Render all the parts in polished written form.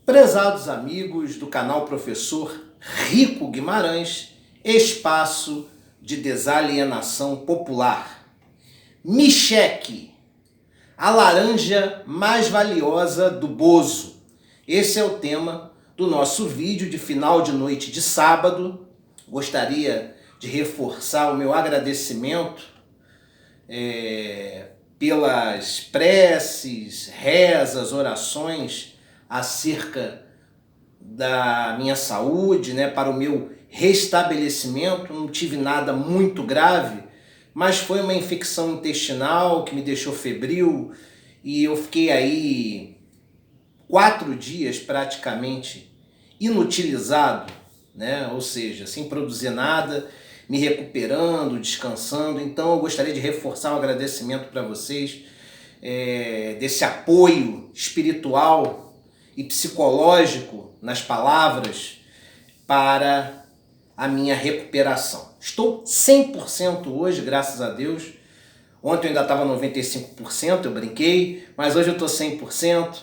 Prezados amigos do canal Professor Rico Guimarães, espaço de desalienação popular. Micheque, a laranja mais valiosa do Bozo. Esse é o tema do nosso vídeo de final de noite de sábado. Gostaria de reforçar o meu agradecimento pelas preces, rezas, orações acerca da minha saúde, para o meu restabelecimento. Não tive nada muito grave, mas foi uma infecção intestinal que me deixou febril e eu fiquei aí 4 dias praticamente inutilizado, ou seja, sem produzir nada, me recuperando, descansando. Então eu gostaria de reforçar um agradecimento para vocês, desse apoio espiritual e psicológico nas palavras para a minha recuperação. Estou 100% hoje, graças a Deus. Ontem eu ainda estava 95%, eu brinquei, mas hoje eu estou 100%.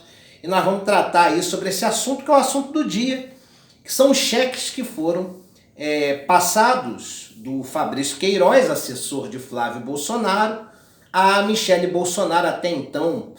E nós vamos tratar aí sobre esse assunto, que é o assunto do dia, que são os cheques que foram passados do Fabrício Queiroz, assessor de Flávio Bolsonaro, a Michele Bolsonaro, até então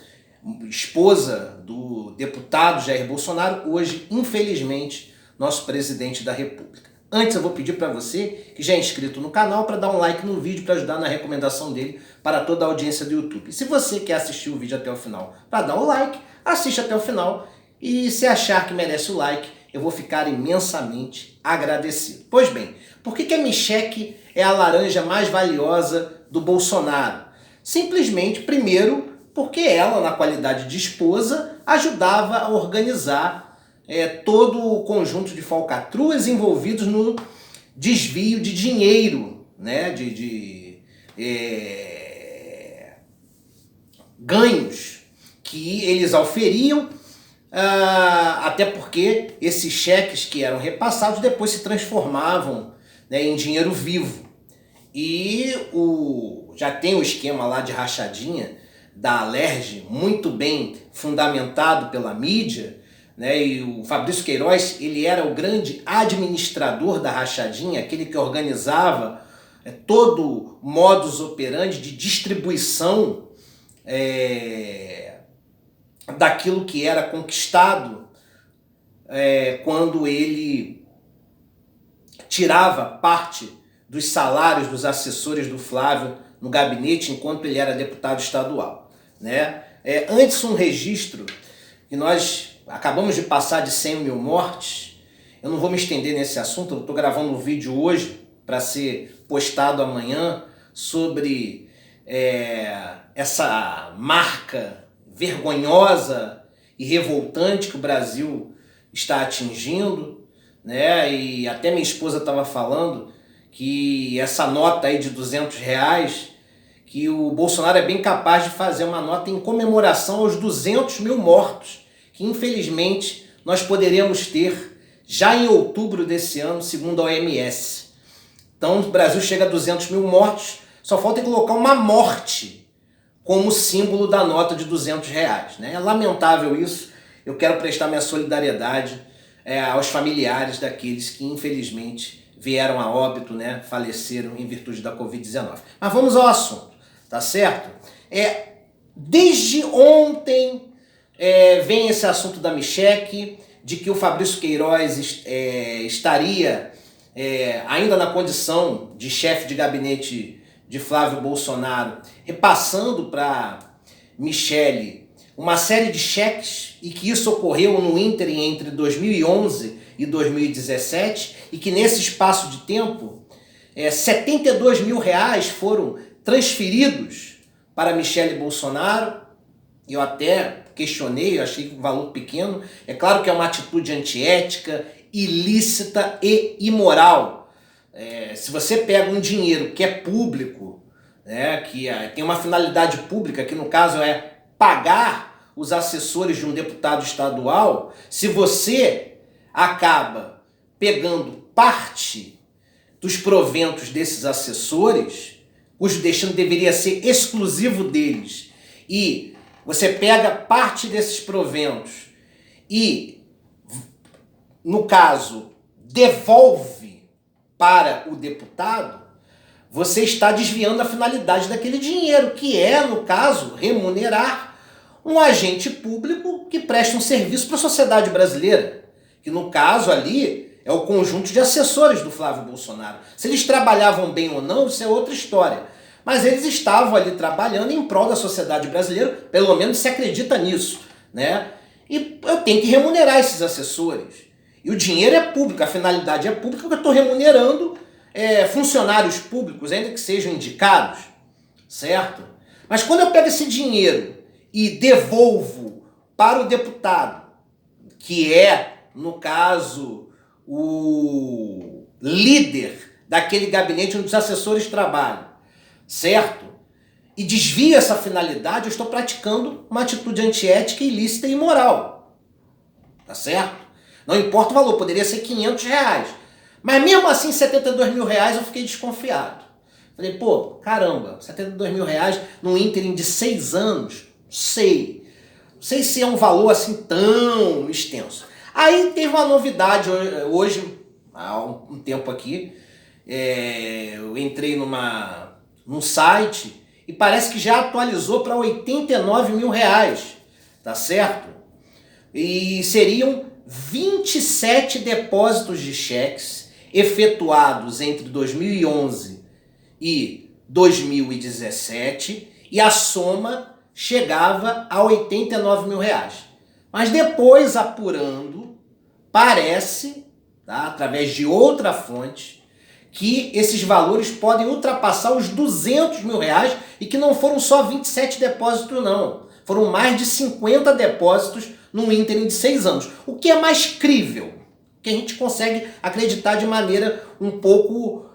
esposa do deputado Jair Bolsonaro, hoje, infelizmente, nosso presidente da República. Antes eu vou pedir para você, que já é inscrito no canal, para dar um like no vídeo, para ajudar na recomendação dele para toda a audiência do YouTube. E se você quer assistir o vídeo até o final, para dar um like, assiste até o final. E se achar que merece o like, eu vou ficar imensamente agradecido. Pois bem, por que a Micheque é a laranja mais valiosa do Bolsonaro? Simplesmente, primeiro, porque ela, na qualidade de esposa, ajudava a organizar todo o conjunto de falcatruas envolvidos no desvio de dinheiro, de ganhos que eles auferiam, até porque esses cheques que eram repassados depois se transformavam em dinheiro vivo. E já tem o esquema lá de rachadinha da Alerj, muito bem fundamentado pela mídia, e o Fabrício Queiroz, ele era o grande administrador da rachadinha, aquele que organizava todo o modus operandi de distribuição daquilo que era conquistado quando ele tirava parte dos salários dos assessores do Flávio no gabinete enquanto ele era deputado estadual. Antes, um registro que nós acabamos de passar de 100 mil mortes. Eu não vou me estender nesse assunto, eu estou gravando um vídeo hoje para ser postado amanhã sobre essa marca vergonhosa e revoltante que o Brasil está atingindo, e até minha esposa estava falando que essa nota aí de R$200, que o Bolsonaro é bem capaz de fazer uma nota em comemoração aos 200 mil mortos, que infelizmente nós poderemos ter já em outubro desse ano, segundo a OMS. Então o Brasil chega a 200 mil mortos, só falta colocar uma morte como símbolo da nota de R$200. É lamentável isso. Eu quero prestar minha solidariedade aos familiares daqueles que infelizmente vieram a óbito, faleceram em virtude da Covid-19. Mas vamos ao assunto, tá certo? Desde ontem vem esse assunto da Micheque, de que o Fabrício Queiroz estaria ainda na condição de chefe de gabinete de Flávio Bolsonaro, repassando para Michele uma série de cheques, e que isso ocorreu no ínterim entre 2011 e 2017, e que nesse espaço de tempo, R$72 mil foram transferidos para Michele Bolsonaro. Eu até questionei, eu achei que um valor pequeno. É claro que é uma atitude antiética, ilícita e imoral. Se você pega um dinheiro que é público, que tem uma finalidade pública, que no caso é pagar os assessores de um deputado estadual, se você acaba pegando parte dos proventos desses assessores, cujo destino deveria ser exclusivo deles, e você pega parte desses proventos e no caso, devolve para o deputado, você está desviando a finalidade daquele dinheiro, que é, no caso, remunerar um agente público que presta um serviço para a sociedade brasileira, que no caso ali é o conjunto de assessores do Flávio Bolsonaro. Se eles trabalhavam bem ou não, isso é outra história. Mas eles estavam ali trabalhando em prol da sociedade brasileira, pelo menos se acredita nisso, né? E eu tenho que remunerar esses assessores. E o dinheiro é público, a finalidade é pública, porque eu estou remunerando funcionários públicos, ainda que sejam indicados, certo? Mas quando eu pego esse dinheiro e devolvo para o deputado, que é, no caso, o líder daquele gabinete onde os assessores trabalham, certo? E desvio essa finalidade, eu estou praticando uma atitude antiética, ilícita e imoral. Tá certo? Não importa o valor, poderia ser R$500. Mas mesmo assim, R$72 mil eu fiquei desconfiado. Falei, pô, caramba, R$72 mil num ínterim de 6 anos, não sei se é um valor assim tão extenso. Aí teve uma novidade hoje, há um tempo aqui, eu entrei num site e parece que já atualizou para R$89 mil, tá certo? E seriam 27 depósitos de cheques efetuados entre 2011 e 2017 e a soma chegava a R$89 mil. Mas depois, apurando, parece, tá, através de outra fonte, que esses valores podem ultrapassar os R$200 mil e que não foram só 27 depósitos, não. Foram mais de 50 depósitos num ínterim de 6 anos. O que é mais crível, que a gente consegue acreditar de maneira um pouco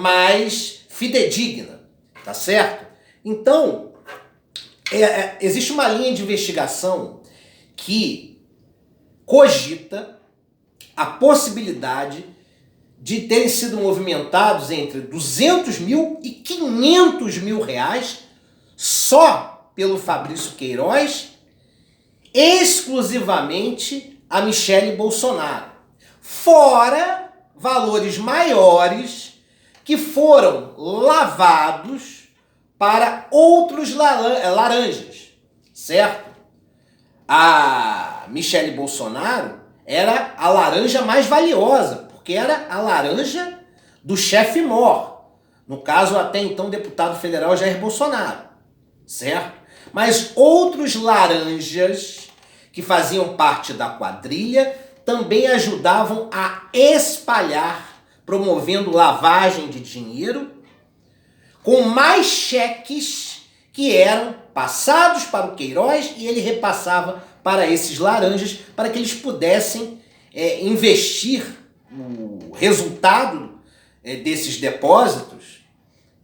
mais fidedigna, tá certo? Então, existe uma linha de investigação que cogita a possibilidade de terem sido movimentados entre 200 mil e 500 mil só pelo Fabrício Queiroz, exclusivamente a Michele Bolsonaro. Fora valores maiores que foram lavados para outros laranjas, certo? A Michele Bolsonaro era a laranja mais valiosa, porque era a laranja do chefe mor, no caso até então deputado federal Jair Bolsonaro, certo? Mas outros laranjas que faziam parte da quadrilha também ajudavam a espalhar, promovendo lavagem de dinheiro, com mais cheques que eram passados para o Queiroz e ele repassava para esses laranjas para que eles pudessem investir o resultado desses depósitos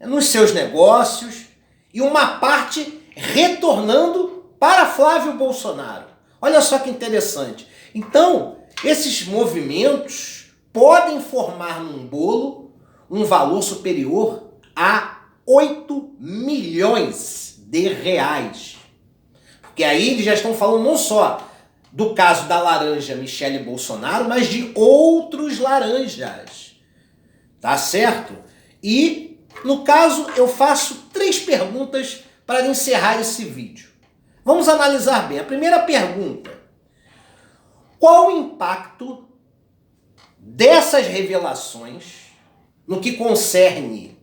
nos seus negócios e uma parte retornando para Flávio Bolsonaro. Olha só que interessante. Então, esses movimentos podem formar num bolo um valor superior a R$8 milhões. Porque aí eles já estão falando não só do caso da laranja Michele Bolsonaro, mas de outros laranjas. Tá certo? E, no caso, eu faço 3 perguntas para encerrar esse vídeo. Vamos analisar bem. A primeira pergunta: qual o impacto dessas revelações no que concerne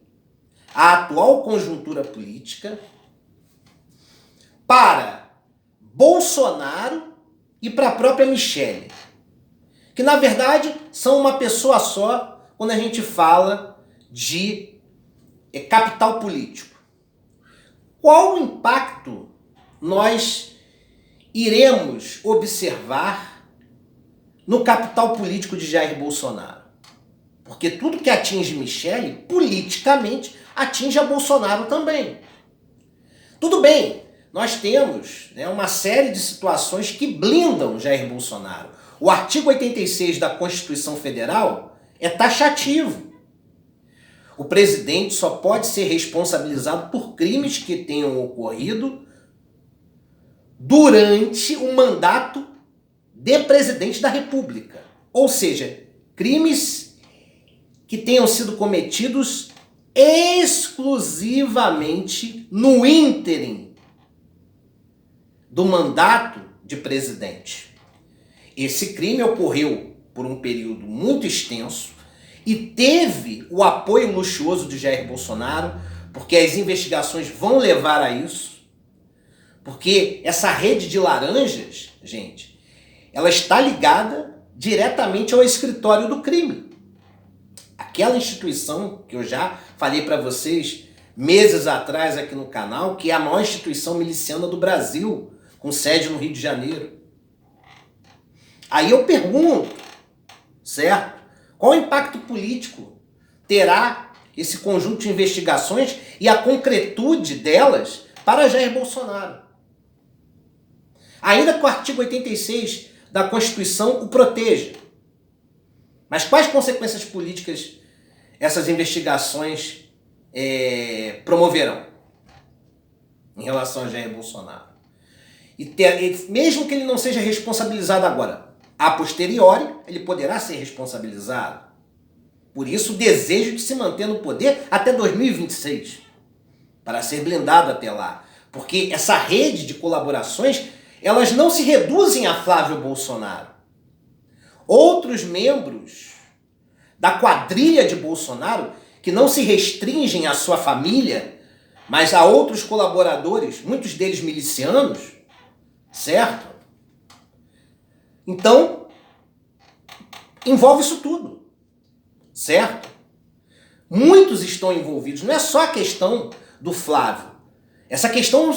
a atual conjuntura política para Bolsonaro e para a própria Michele, que na verdade são uma pessoa só quando a gente fala de capital político? Qual o impacto nós iremos observar no capital político de Jair Bolsonaro? Porque tudo que atinge Michele, politicamente, atinge a Bolsonaro também. Tudo bem, nós temos uma série de situações que blindam Jair Bolsonaro. O artigo 86 da Constituição Federal é taxativo. O presidente só pode ser responsabilizado por crimes que tenham ocorrido durante o mandato de presidente da República. Ou seja, crimes que tenham sido cometidos exclusivamente no ínterim do mandato de presidente. Esse crime ocorreu por um período muito extenso e teve o apoio luxuoso de Jair Bolsonaro, porque as investigações vão levar a isso, porque essa rede de laranjas, gente, ela está ligada diretamente ao escritório do crime. Aquela instituição que eu já falei para vocês meses atrás aqui no canal, que é a maior instituição miliciana do Brasil, com sede no Rio de Janeiro. Aí eu pergunto, certo? Qual o impacto político terá esse conjunto de investigações e a concretude delas para Jair Bolsonaro? Ainda que o artigo 86 da Constituição o proteja. Mas quais consequências políticas essas investigações promoverão em relação a Jair Bolsonaro? E mesmo que ele não seja responsabilizado agora, a posteriori, ele poderá ser responsabilizado. Por isso, o desejo de se manter no poder até 2026, para ser blindado até lá. Porque essa rede de colaborações, elas não se reduzem a Flávio Bolsonaro. Outros membros da quadrilha de Bolsonaro, que não se restringem à sua família, mas a outros colaboradores, muitos deles milicianos, certo? Então, envolve isso tudo, certo? Muitos estão envolvidos, não é só a questão do Flávio. Essa questão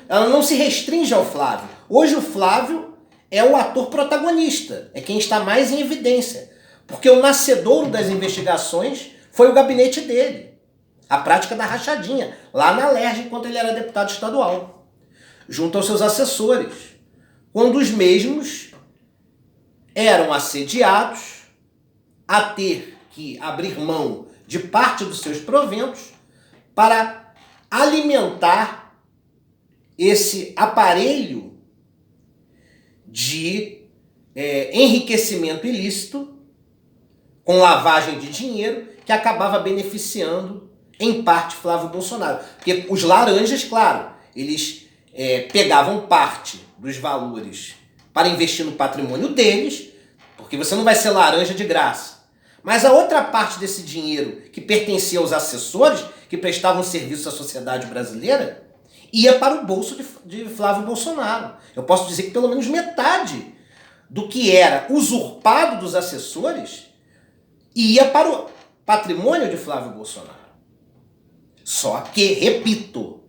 ela não se restringe ao Flávio. Hoje o Flávio é o ator protagonista, é quem está mais em evidência, porque o nascedouro das investigações foi o gabinete dele, a prática da rachadinha, lá na Alerj, enquanto ele era deputado estadual, junto aos seus assessores, quando os mesmos eram assediados a ter que abrir mão de parte dos seus proventos para alimentar esse aparelho de enriquecimento ilícito com lavagem de dinheiro que acabava beneficiando, em parte, Flávio Bolsonaro. Porque os laranjas, claro, eles pegavam parte dos valores para investir no patrimônio deles, porque você não vai ser laranja de graça. Mas a outra parte desse dinheiro que pertencia aos assessores, que prestavam serviço à sociedade brasileira, ia para o bolso de Flávio Bolsonaro. Eu posso dizer que pelo menos metade do que era usurpado dos assessores ia para o patrimônio de Flávio Bolsonaro. Só que, repito,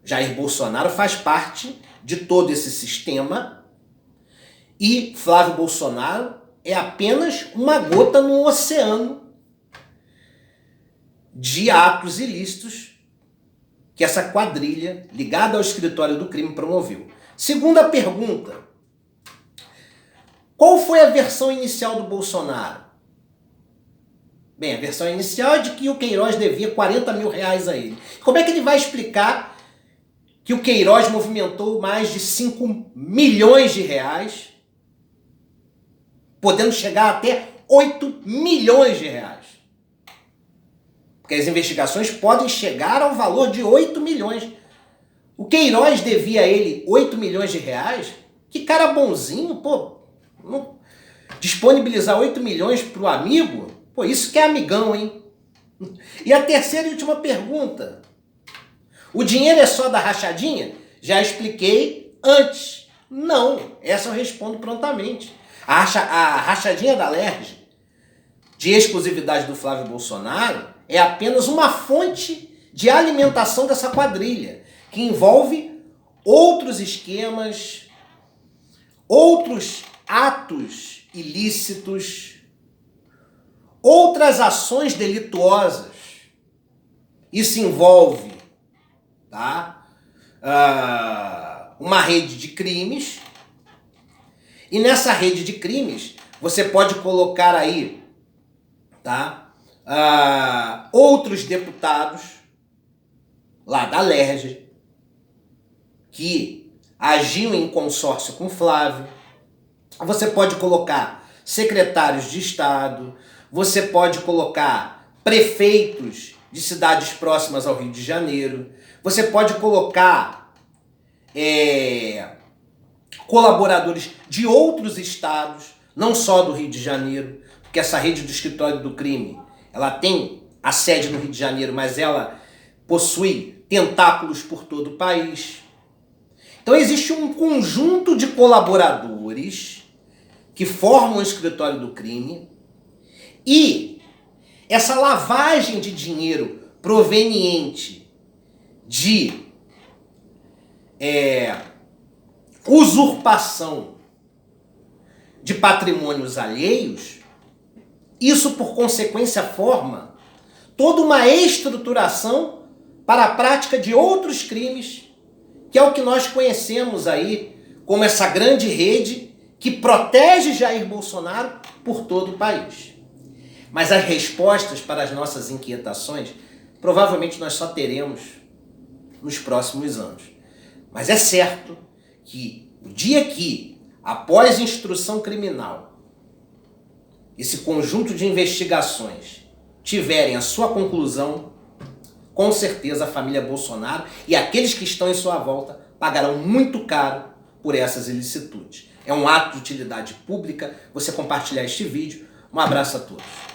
Jair Bolsonaro faz parte de todo esse sistema e Flávio Bolsonaro é apenas uma gota no oceano de atos ilícitos que essa quadrilha ligada ao escritório do crime promoveu. Segunda pergunta. Qual foi a versão inicial do Bolsonaro? Bem, a versão inicial é de que o Queiroz devia 40 mil reais a ele. Como é que ele vai explicar que o Queiroz movimentou mais de 5 milhões de reais, podendo chegar até 8 milhões de reais? Porque as investigações podem chegar ao valor de 8 milhões. O Queiroz devia a ele 8 milhões de reais? Que cara bonzinho, pô. Disponibilizar 8 milhões para o amigo? Pô, isso que é amigão, hein? E a terceira e última pergunta. O dinheiro é só da rachadinha? Já expliquei antes. Não, essa eu respondo prontamente. A rachadinha da Alerj, de exclusividade do Flávio Bolsonaro, é apenas uma fonte de alimentação dessa quadrilha, que envolve outros esquemas, outros atos ilícitos, outras ações delituosas. Isso envolve, tá? Uma rede de crimes, e nessa rede de crimes você pode colocar aí, tá? Outros deputados lá da Alerj que agiam em consórcio com Flávio. Você pode colocar secretários de Estado, você pode colocar prefeitos de cidades próximas ao Rio de Janeiro, você pode colocar colaboradores de outros estados, não só do Rio de Janeiro, porque essa rede do escritório do crime, ela tem a sede no Rio de Janeiro, mas ela possui tentáculos por todo o país. Então existe um conjunto de colaboradores que formam o escritório do crime e essa lavagem de dinheiro proveniente de usurpação de patrimônios alheios, isso por consequência forma toda uma estruturação para a prática de outros crimes, que é o que nós conhecemos aí como essa grande rede que protege Jair Bolsonaro por todo o país. Mas as respostas para as nossas inquietações, provavelmente nós só teremos nos próximos anos. Mas é certo que o dia que, após instrução criminal, esse conjunto de investigações tiverem a sua conclusão, com certeza a família Bolsonaro e aqueles que estão em sua volta pagarão muito caro por essas ilicitudes. É um ato de utilidade pública você compartilhar este vídeo. Um abraço a todos.